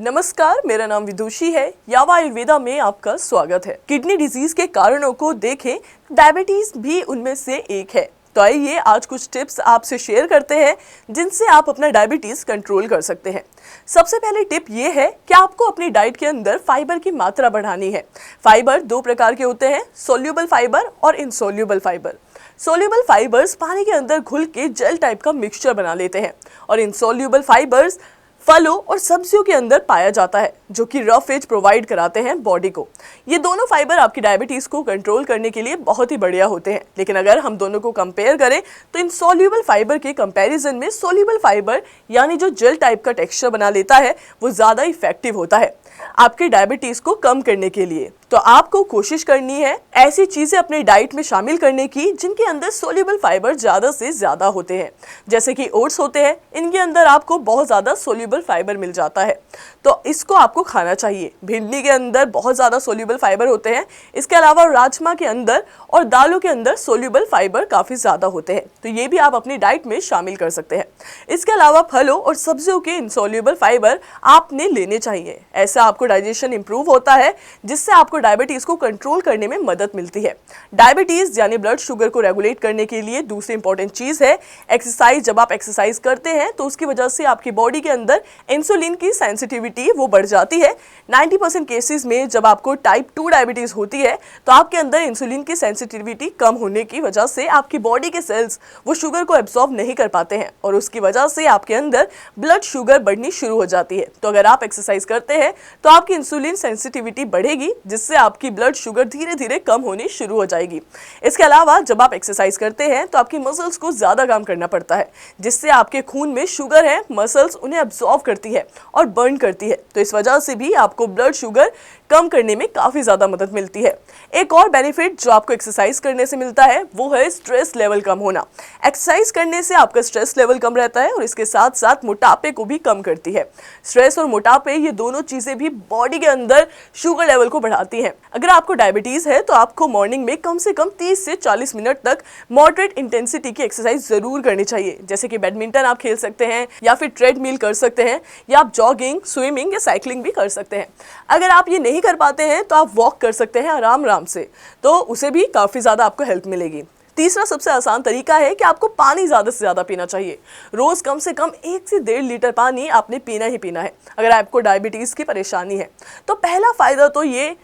नमस्कार, मेरा नाम विदुषी है। यावा आयुर्वेदा में आपका स्वागत है। किडनी डिजीज के कारणों को देखें, डायबिटीज भी उनमें से एक है। तो आइए आज कुछ टिप्स आपसे शेयर करते हैं जिनसे आप अपना डायबिटीज कंट्रोल कर सकते हैं। सबसे पहले टिप ये है कि आपको अपनी डाइट के अंदर फाइबर की मात्रा बढ़ानी है। फाइबर दो प्रकार के होते हैं, सोल्यूबल फाइबर और इनसोल्यूबल फाइबर। सोल्यूबल फाइबर्स पानी के अंदर घुल के जेल टाइप का मिक्सचर बना लेते हैं और इनसोल्यूबल फाइबर्स फलों और सब्जियों के अंदर पाया जाता है, जो कि रफ एज प्रोवाइड कराते हैं बॉडी को। ये दोनों फाइबर आपकी डायबिटीज को कंट्रोल करने के लिए बहुत ही बढ़िया होते हैं। लेकिन अगर हम दोनों को कंपेयर करें तो इनसोल्यूबल फाइबर के कंपैरिजन में सोल्यूबल फाइबर यानी जो जेल टाइप का टेक्सचर बना लेता है वो ज़्यादा इफेक्टिव होता है आपके डायबिटीज को कम करने के लिए। तो आपको कोशिश करनी है ऐसी चीजें अपने डाइट में शामिल करने की जिनके अंदर सोल्यूबल फाइबर ज्यादा से ज्यादा होते हैं। जैसे कि ओट्स होते हैं, इनके अंदर आपको बहुत ज्यादा सोल्यूबल फाइबर मिल जाता है, तो इसको आपको खाना चाहिए। भिंडी के अंदर बहुत ज्यादा सोल्यूबल फाइबर होते हैं। इसके अलावा राजमा के अंदर और दालों के अंदर सोल्यूबल फाइबर काफी ज्यादा होते हैं, तो ये भी आप अपनी डाइट में शामिल कर सकते हैं। इसके अलावा फलों और सब्जियों के इनसोल्यूबल फाइबर आपने लेने चाहिए। ऐसा आपको डाइजेशन इंप्रूव होता है, जिससे आपको डायबिटीज को कंट्रोल करने में मदद मिलती है। डायबिटीज यानी ब्लड शुगर को रेगुलेट करने के लिए दूसरी इंपॉर्टेंट चीज है एक्सरसाइज। जब आप एक्सरसाइज करते हैं तो उसकी वजह से आपकी बॉडी के अंदर इंसुलिन की सेंसिटिविटी वो बढ़ जाती है। 90% केसेस में जब आपको टाइप 2 डायबिटीज होती है तो आपके अंदर इंसुलिन की सेंसिटिविटी कम होने की वजह से आपकी बॉडी के सेल्स वो शुगर को एब्जॉर्ब नहीं कर पाते हैं और उसकी वजह से आपके अंदर ब्लड शुगर बढ़नी शुरू हो जाती है। तो अगर आप एक्सरसाइज करते हैं तो आपकी इंसुलिन सेंसिटिविटी बढ़ेगी, जिससे आपकी ब्लड शुगर धीरे धीरे कम होनी शुरू हो जाएगी। इसके अलावा जब आप एक्सरसाइज करते हैं तो आपकी मसल्स को ज्यादा काम करना पड़ता है, जिससे आपके खून में शुगर है, मसल्स उन्हें अब्सॉर्ब करती है और बर्न करती है। तो इस वजह से भी आपको ब्लड शुगर कम करने में काफी ज्यादा मदद मिलती है। एक और बेनिफिट जो आपको एक्सरसाइज करने से मिलता है वो है स्ट्रेस लेवल कम होना। एक्सरसाइज करने से आपका स्ट्रेस लेवल कम रहता है और इसके साथ साथ मोटापे को भी कम करती है। स्ट्रेस और मोटापे ये दोनों चीजें भी बॉडी के अंदर शुगर लेवल को बढ़ाती हैं। अगर आपको डायबिटीज है तो आपको मॉर्निंग में कम से कम 30 से 40 मिनट तक मॉडरेट इंटेंसिटी की एक्सरसाइज जरूर करनी चाहिए। जैसे कि बैडमिंटन आप खेल सकते हैं या फिर ट्रेडमिल कर सकते हैं या आप जॉगिंग, स्विमिंग या साइकिलिंग भी कर सकते हैं। अगर आप ये नहीं कर पाते हैं तो आप वॉक कर सकते हैं आराम से, तो उसे भी काफी ज्यादा आपको हेल्प मिलेगी। तीसरा सबसे आसान तरीका है कि आपको पानी ज़्यादा से ज़्यादा पीना चाहिए। रोज़ कम से कम 1 से 1.5 लीटर पानी आपने पीना ही पीना है अगर आपको डायबिटीज़ की परेशानी है। तो पहला फ़ायदा तो ये,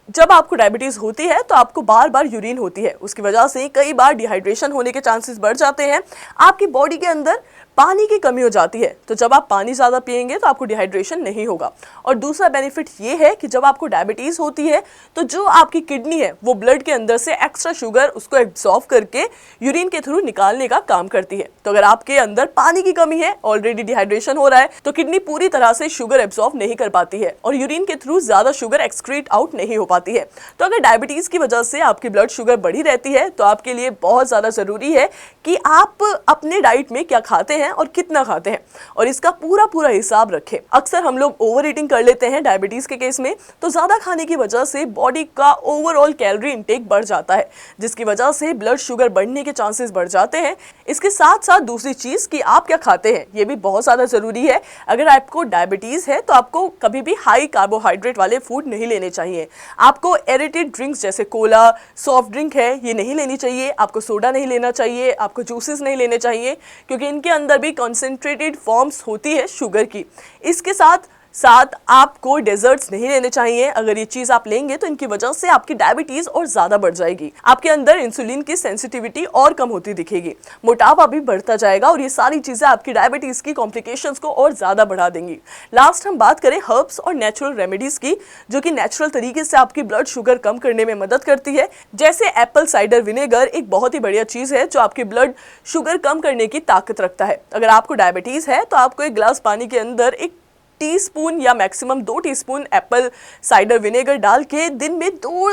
जब आपको डायबिटीज़ होती है तो आपको बार बार यूरिन होती है, उसकी वजह से कई बार डिहाइड्रेशन होने के चांसेस बढ़ जाते हैं। आपकी बॉडी के अंदर पानी की कमी हो जाती है, तो जब आप पानी ज़्यादा पिएंगे तो आपको डिहाइड्रेशन नहीं होगा। और दूसरा बेनिफिट ये है कि जब आपको डायबिटीज़ होती है तो जो आपकी किडनी है वो ब्लड के अंदर से एक्स्ट्रा शुगर उसको एब्जॉर्ब करके यूरिन के थ्रू निकालने का काम करती है। तो अगर आपके अंदर पानी की कमी है, ऑलरेडी डिहाइड्रेशन हो रहा है, तो किडनी पूरी तरह से शुगर एब्जॉर्ब नहीं कर पाती है और यूरिन के थ्रू ज़्यादा शुगर एक्सक्रीट आउट नहीं हो पाती है। तो अगर डायबिटीज़ की वजह से आपकी ब्लड शुगर बढ़ी रहती है तो आपके लिए बहुत ज़्यादा ज़रूरी है कि आप अपने डाइट में क्या खाते हैं और कितना खाते हैं और इसका पूरा हिसाब रखें। अक्सर हम लोग ओवर ईटिंग कर लेते हैं डायबिटीज के केस में, तो ज्यादा खाने की वजह से बॉडी का ओवरऑल कैलोरी इंटेक बढ़ जाता है, जिसकी वजह से ब्लड शुगर बढ़ने के चांसेस बढ़ जाते हैं। इसके साथ साथ दूसरी चीज कि आप क्या खाते हैं ये भी बहुत ज्यादा जरूरी है। अगर आपको डायबिटीज है तो आपको कभी भी हाई कार्बोहाइड्रेट वाले फूड नहीं लेने चाहिए। आपको एरेटेड ड्रिंक्स जैसे कोला, सॉफ्ट ड्रिंक है, ये नहीं लेनी चाहिए। आपको सोडा नहीं लेना चाहिए, आपको जूसेस नहीं लेने चाहिए, क्योंकि इनके अंदर भी कॉन्सेंट्रेटेड फॉर्म्स होती है शुगर की। इसके साथ साथ आपको डेजर्ट्स नहीं लेने चाहिए। अगर ये चीज आप लेंगे तो इनकी वजह से आपकी डायबिटीज और ज्यादा बढ़ जाएगी। आपके अंदर इंसुलिन की सेंसिटिविटी और कम होती दिखेगी, मोटापा भी बढ़ता जाएगा और ये सारी चीजें आपकी डायबिटीज की कॉम्प्लिकेशंस को और ज्यादा बढ़ा देंगी। लास्ट हम बात करें हर्ब्स और नेचुरल रेमेडीज की, जो कि नेचुरल तरीके से आपकी ब्लड शुगर कम करने में मदद करती है। जैसे एप्पल साइडर विनेगर एक बहुत ही बढ़िया चीज है जो आपकी ब्लड शुगर कम करने की ताकत रखता है। अगर आपको डायबिटीज है तो आपको एक गिलास पानी के अंदर 1 टीस्पून या maximum 2 teaspoon Apple cider vinegar डाल के दिन में 2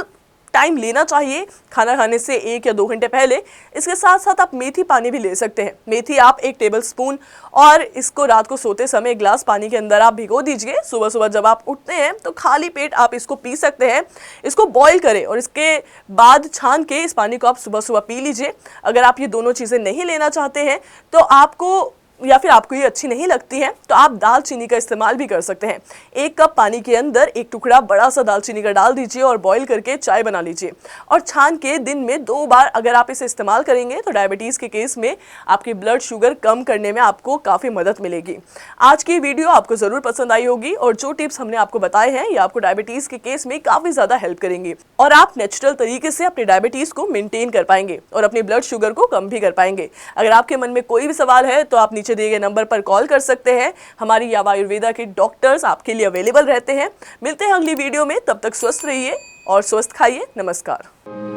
टाइम लेना चाहिए, खाना खाने से 1 या 2 घंटे पहले। इसके साथ साथ आप मेथी पानी भी ले सकते हैं। मेथी आप 1 टेबलस्पून और इसको रात को सोते समय 1 गिलास पानी के अंदर आप भिगो दीजिए। सुबह सुबह जब आप उठते हैं तो खाली पेट आप इसको पी सकते हैं। इसको बॉईल करें और इसके बाद छान के इस पानी को आप सुबह सुबह पी लीजिए। अगर आप ये दोनों चीज़ें नहीं लेना चाहते हैं तो आपको या फिर आपको ये अच्छी नहीं लगती है तो आप दालचीनी का इस्तेमाल भी कर सकते हैं। 1 कप पानी के अंदर 1 टुकड़ा बड़ा सा दालचीनी का डाल दीजिए और बॉईल करके चाय बना लीजिए और छान के दिन में 2 बार अगर आप इसे इस्तेमाल करेंगे तो डायबिटीज़ के केस में आपकी ब्लड शुगर कम करने में आपको काफ़ी मदद मिलेगी। आज की वीडियो आपको ज़रूर पसंद आई होगी और जो टिप्स हमने आपको बताए हैं ये आपको डायबिटीज़ के केस में काफ़ी ज़्यादा हेल्प करेंगे और आप नेचुरल तरीके से अपने डायबिटीज़ को मेंटेन कर पाएंगे और अपनी ब्लड शुगर को कम भी कर पाएंगे। अगर आपके मन में कोई भी सवाल है तो आप नीचे दिए गए नंबर पर कॉल कर सकते हैं। हमारी यावा आयुर्वेदा के डॉक्टर्स आपके लिए अवेलेबल रहते हैं। मिलते हैं अगली वीडियो में, तब तक स्वस्थ रहिए और स्वस्थ खाइए। नमस्कार।